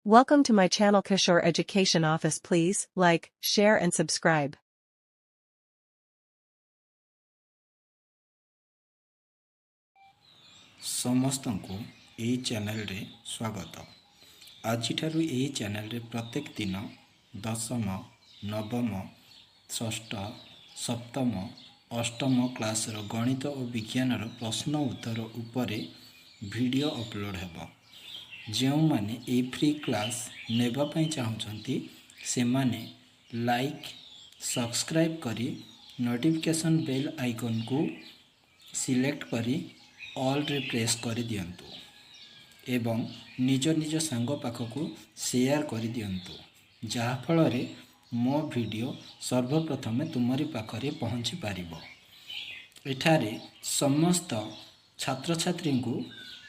Welcome to my channel Kishore Education Office. Please like, share and subscribe. समस्त को यही channel रे स्वागत। आज यही चैनल रे प्रत्येक दिन दशम नवम षष्ठ सप्तम अष्टम क्लास रो गणित और विज्ञान रो प्रश्न उत्तर उपरे वीडियो अपलोड हेबो। जो माने ए फ्री क्लास नेबा पई चाहुचंती से माने लाइक सब्सक्राइब करी नोटिफिकेशन बेल आइकन को सिलेक्ट करी ऑल रे प्रेस कर दियंतु एवं निज निज सांग पाखकु शेयर कर दियंतु जहा फल रे मो वीडियो सर्वप्रथमे तुमरी पाखरे पहुँची पारिबो। एठारे समस्त छात्र छात्री को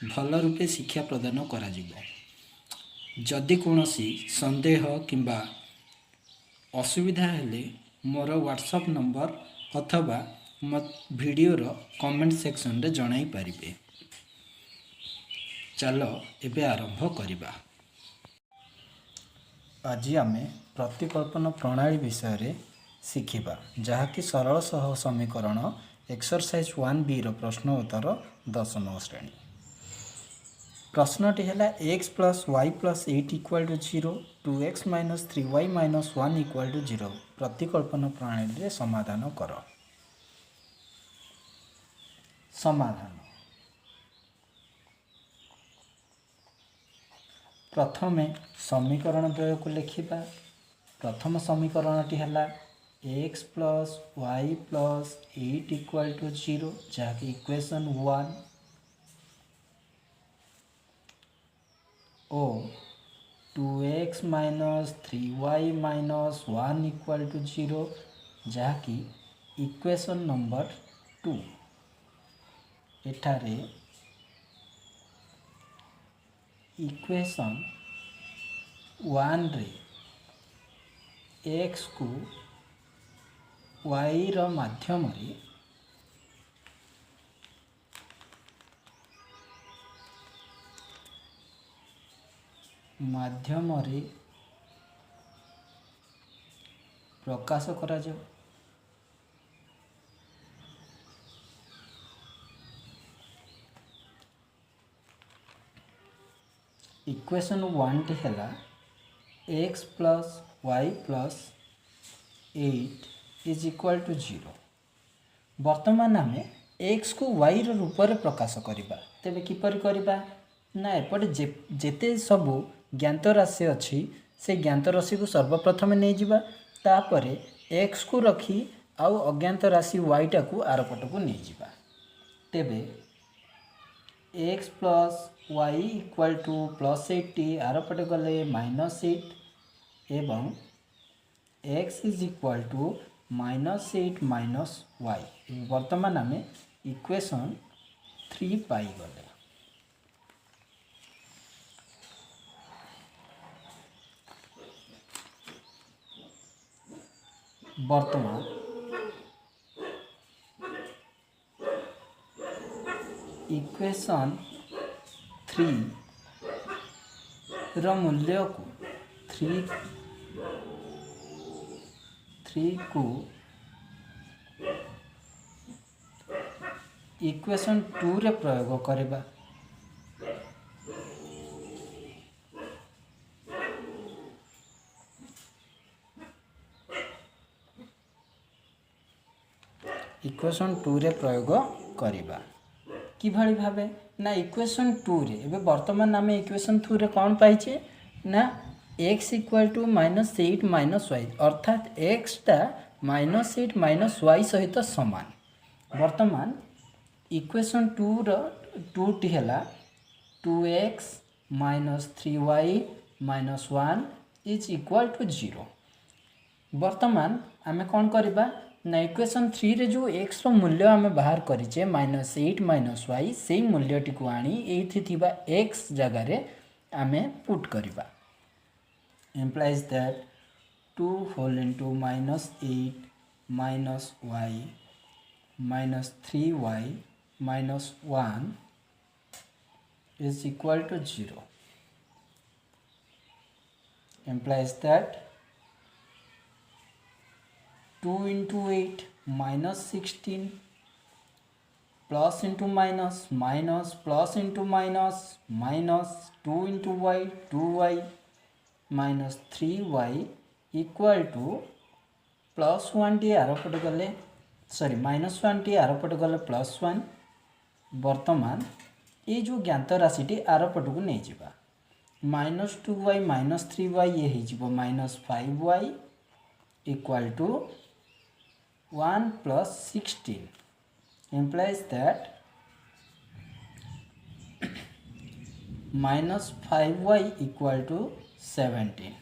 भल रूपे शिक्षा प्रदान करा जिवो। जदि कोनोसी संदेह किंबा असुविधा हेले मोर व्हाट्सएप नंबर अथवा वीडियो रो कमेंट सेक्शन रे जणाई पारिबे। चलो एबे आरंभ करिबा। आज आमे प्रतिकल्पन प्रणाली विषय रे शिखिबा जहा कि सरल सह समीकरण एक्सरसाइज 1B रो प्रश्न उत्तर दशम श्रेणी। प्रश्नटी है x plus y plus 8 equal to 0 2x minus 3y minus 1 equal to 0 प्रतिकल्पन प्रणाली रे समाधान कर। समाधान प्रथमे समीकरण द्वय को लिखिबा। प्रथम समीकरणटी है x plus y plus 8 equal to 0 जहाँकि इक्वेशन 1 ओ 2x minus 3y minus 1 equal to 0 जहाँकि इक्वेशन नंबर 2। एठारे इक्वेशन 1 रे x को y रो माध्यम रे प्रकाश करा जाए। इक्वेशन 1 टी है x plus y plus 8 is equal to 0। वर्तमान आम x को y रूप में प्रकाश करवा। तेबे किपर करवा ना एपटे जेते सबू ज्ञात राशि अच्छी से ज्ञात राशि को सर्वप्रथम नहीं जावा तापरे x को रखी आउ अज्ञात राशि y टा को आर पट को नहीं जावा। तेबे x plus y equal to plus 80 आर पटे गले माइनस 8 एवं x is equal to minus 8 minus y। वर्तमान आम इक्वेशन 3 पाई गले। वर्तमान इक्वेशन 3 रो मूल्य को 3 को इक्वेशन 2 रे प्रयोग करबा। इक्वेशन 2 रे प्रयोग करबा कि भली भाबे ना इक्वेशन 2 रे एबे वर्तमान नाम इक्वेशन 2 रे कौन पाइछे ना x equal to minus 8 minus y अर्थात x टा माइनस 8 माइनस y सहित समान। वर्तमान इक्वेशन 2 रो 2 टी है 2x minus 3y minus 1 is equal to 0। वर्तमान आम कौन करबा ना इक्वेशन 3 रे जो x रो मूल्य आम बाहर करिचे माइनस 8 माइनस y से मूल्यटी को आनी एथि थिबा x जगह रे आम पुट करबा। implies that 2 whole into minus 8 minus y minus 3y minus 1 is equal to 0. implies that 2 into 8 minus 16 plus into minus minus plus into minus minus 2 into y 2y minus 3y equal to plus 1 T आरपट गले sorry minus 1 T आरपट गले plus 1 वर्तमान ये जो ज्ञात राशि आरपट को नहीं जावा minus 2y minus 3y ये हो minus 5y equal to 1 plus 16 implies that minus 5y equal to 17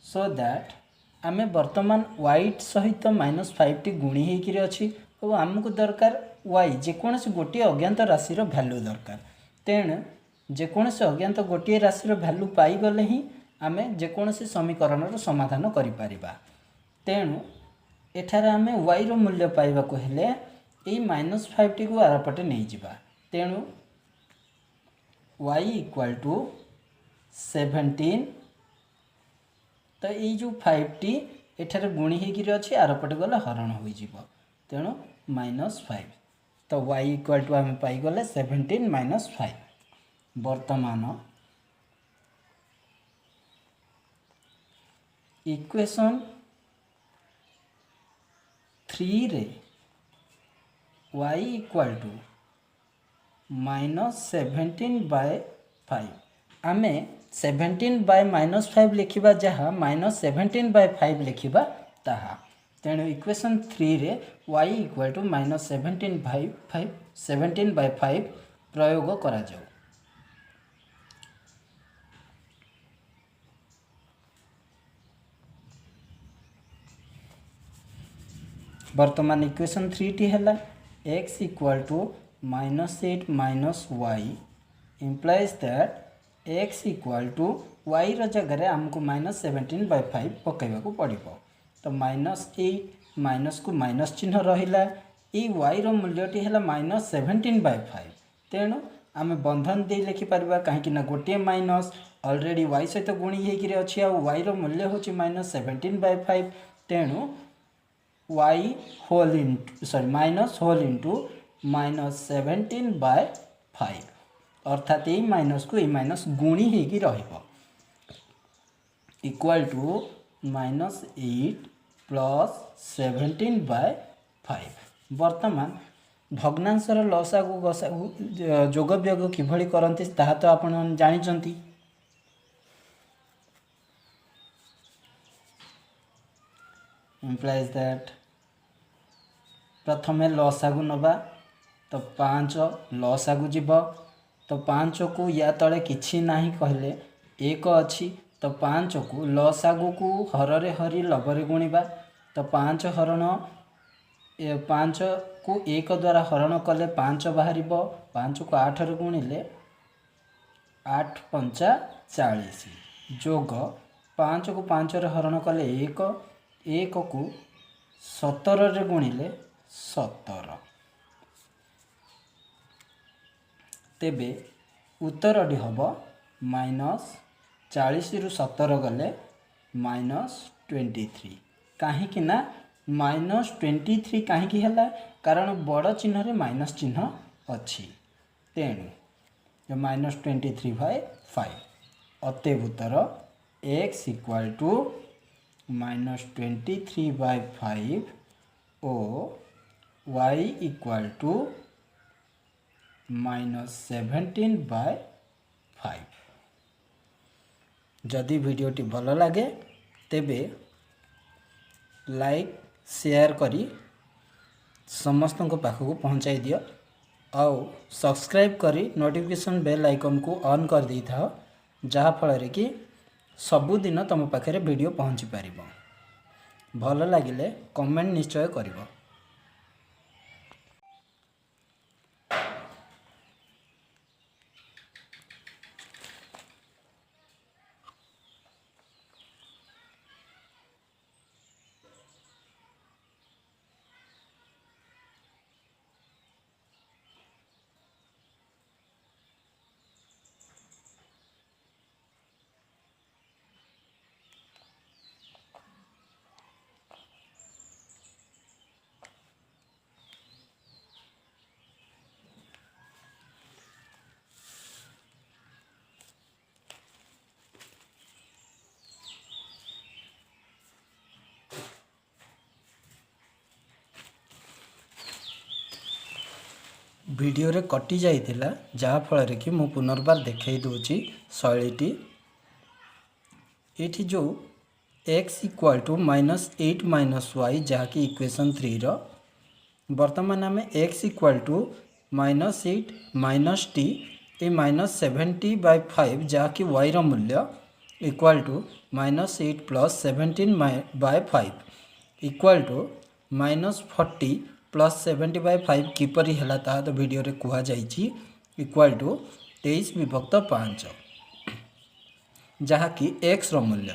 so that आमे वर्तमान y सहित माइनस 5 टी गुणी होकर अच्छी और आमको दरकार y जेकोसी गोटे अज्ञात राशि भैल्यू दरकार तेणु जेकोसी अज्ञात गोटे राशि भैल्यू पाईगले ही आमे जेकोसी समीकरण समाधान करिपारिबा तेणु एठारे आमे y रो मूल्य पाइबा को हेले ए माइनस 5 टी को आरपटे नहीं जिबा तेणु y इक्वल टू 17 तो ये जो 5 टी एठारे गुणी होकर अच्छी आरपटे गले हरण हो तेणु माइनस 5 तो y इक्वल टू आम पाईगले 17 माइनस 5 वर्तमान इक्वेशन 3 रे y equal to minus 17 by 5 आमे 17 बाय माइनस 5 लिखिबा जहाँ माइनस 17 बाय 5 लिखिबा ताहा तेणु इक्वेशन 3 रे y equal to minus 17 by 5 17 by 5 प्रयोग करा जाऊ वर्तमान इक्वेशन 3 टी है x equal to minus 8 minus y implies that x equal to y जगह आमको माइनस 17 बाय 5 पकईवा को पड़ो तो माइनस 8 माइनस को माइनस चिन्ह रहा ये y रो मूल्यटी है माइनस 17 बाय 5 तेणु आम बंधन दे लिखिपर कहीं गोटे माइनस अलरेडी y सहित गुणी होकर अच्छी y रो मूल्य हूँ माइनस 17 बाय 5 तेणु y whole into sorry minus whole into minus 17 by 5 अर्थात ये माइनस को ये माइनस गुणी हो equal to minus 8 plus 17 by 5 वर्तमान भग्नांशर लसागु गसागु जोग वियोग किभଳି करନ୍ତି ताहा तो आपण जानिचंती implies that प्रथमे लसागु नबा तो 5 लसागु जीव तो 5 को या तले किछि नाही कहले 1 अछि तो 5 को लसागु को हर रे हरि लबरे गुणिबा तो 5 हरण 5 को 1 द्वारा हरण कले 5 बाहर 5 को 8 रे गुणिले 8 पंचा 40 जोग 5 को 5 रे हरण कले 1 1 को 17 रे गुणिले 17 तेबे उत्तरटी हम माइनस 40 रु 17 गले माइनस 23 कहीं माइनस 23 कहीं है कारण बड़ चिन्ह रे माइनस चिन्ह अच्छी तेणु माइनस 23 बाय 5 अतएव उत्तर x equal to minus 23 by 5 और y equal to minus 17 by 5 जदि वीडियोटी भल लगे तेबे लाइक शेयर करी समस्त पाखक पहुँचाई दियो आउ सब्सक्राइब करी नोटिफिकेशन बेल आइकन को ऑन कर दी था जहाँ फल कि सबुदिन तुम पाखे वीडियो पहुँची पार भल लगिले कमेंट निश्चय करिवो। वीडियो रे कटि जाइतिला जहा फल कि मु पुनर्बार देखै दोची शैलीटी एठी जो x इक्वल टू -8 - y जहा कि इक्वेशन 3 रो वर्तमान आम x इक्वल टू -8 - t ए -70/5 जहा कि y रो मूल्य इक्वल टू -8 + 17/5 इक्वल टू -40 + 70/5 किपरि हला ता तो वीडियो रे कुहा जाइछि इक्वल टू 23/5 जहा कि x रो मूल्य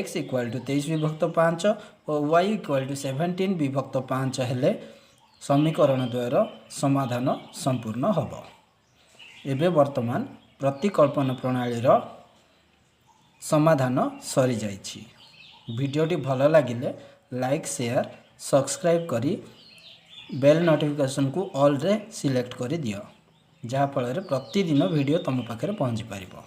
x इक्वल टू 23/5 और y इक्वल टू 17/5 हेले समीकरण द्वारा समाधान संपूर्ण हब। एबे वर्तमान प्रतिकल्पन प्रणाली रो समाधान सरी जाइछि। वीडियोटी भल लगिले लाइक शेयर सब्सक्राइब करी बेल नोटिफिकेशन को ऑल रे सिलेक्ट करी दियो जहा फल प्रतिदिन वीडियो तुम पाखे पहुँची पारिबो।